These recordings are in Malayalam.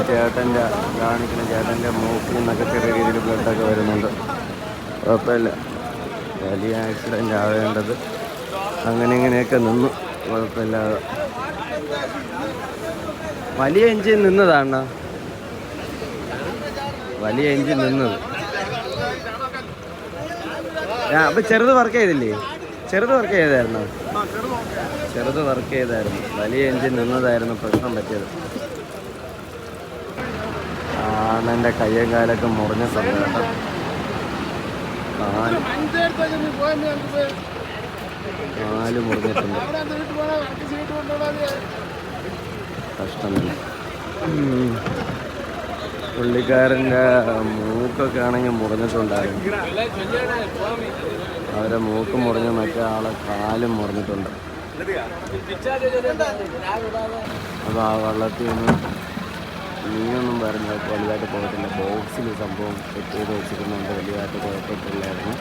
ചേട്ടൻ്റെ കാണിക്കുന്ന ചേട്ടൻ്റെ മൂക്കിൽ നിന്നൊക്കെ ചെറിയ രീതിയിൽ ബ്ലഡൊക്കെ വരുന്നുണ്ട്. കുഴപ്പമില്ല, വലിയ ആക്സിഡൻ്റ് ആവേണ്ടത് അങ്ങനെ ഇങ്ങനെയൊക്കെ നിന്നു, കുഴപ്പമില്ലാതെ. വലിയ എഞ്ചിൻ നിന്നതാണ്, വലിയ എഞ്ചിൻ നിന്നത്. അപ്പം ചെറുത് വർക്ക് ചെയ്തില്ലേ? ചെറുത് വർക്ക് ചെയ്തായിരുന്നു, ചെറുത് വർക്ക് ചെയ്തായിരുന്നു. വലിയ എഞ്ചിൻ നിന്നതായിരുന്നു പ്രശ്നം പറ്റിയത്. ആണെൻ്റെ കയ്യും കാലൊക്കെ മുറിഞ്ഞിട്ടുണ്ട് കേട്ടോ. കാല് മുറിഞ്ഞിട്ടുണ്ട്, കഷ്ടമില്ല. പുള്ളിക്കാരൻ്റെ മൂക്കൊക്കെ ആണെങ്കിൽ മുറിഞ്ഞിട്ടുണ്ടായിരുന്നു. അവരെ മൂക്ക് മുറിഞ്ഞ് മറ്റേ ആളെ കാലും മുറിഞ്ഞിട്ടുണ്ട്. അപ്പോൾ ആ വള്ളത്തിൽ നിന്ന് മീനൊന്നും പറഞ്ഞ വലുതായിട്ട് പോയിട്ടില്ല. ബോക്സിൽ സംഭവം സെറ്റ് ചെയ്ത് വെച്ചിരുന്നുണ്ട്, വലിയതായിട്ട് കുഴപ്പമില്ലായിരുന്നു.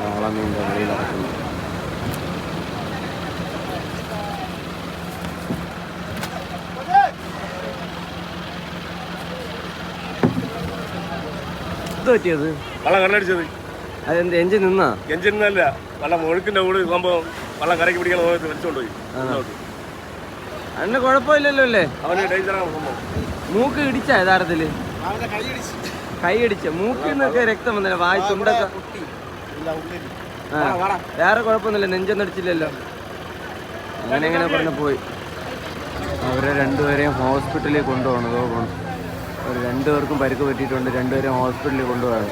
ആളെ മീൻ്റെ വെളിയിൽ നടക്കുന്നു. ഇത് പറ്റിയത് വള്ളം കരടിച്ചത്. അതെന്ത് എഞ്ചിൻ നിന്നാ? എഞ്ചിൻ നിന്നല്ല, വള്ളം ഒഴുക്കിന്റെ കൂടെ സംഭവം വള്ളം കരയ്ക്ക് പിടിക്കാൻ വലിച്ചോണ്ടുപോയി. അതിന് കുഴപ്പമില്ലല്ലോ അല്ലേ? അവന് ഡേഞ്ചറാണ് സംഭവം. മൂക്ക് ഇടിച്ച യഥാർത്ഥത്തില് കൈ അടിച്ച മൂക്കിൽ നിന്നൊക്കെ രക്തം വന്നില്ല, വായി ചുണ്ടൊക്കെ. വേറെ കുഴപ്പമൊന്നുമില്ല, നെഞ്ചൊന്നും അടിച്ചില്ലല്ലോ. അങ്ങനെ എങ്ങനെ പറഞ്ഞ് പോയി. അവരെ രണ്ടുപേരെയും ഹോസ്പിറ്റലിൽ കൊണ്ടുപോകണം. അവർ രണ്ടുപേർക്കും പരിക്ക് പറ്റിയിട്ടുണ്ട്, രണ്ടുപേരെയും ഹോസ്പിറ്റലിൽ കൊണ്ടുപോകണം.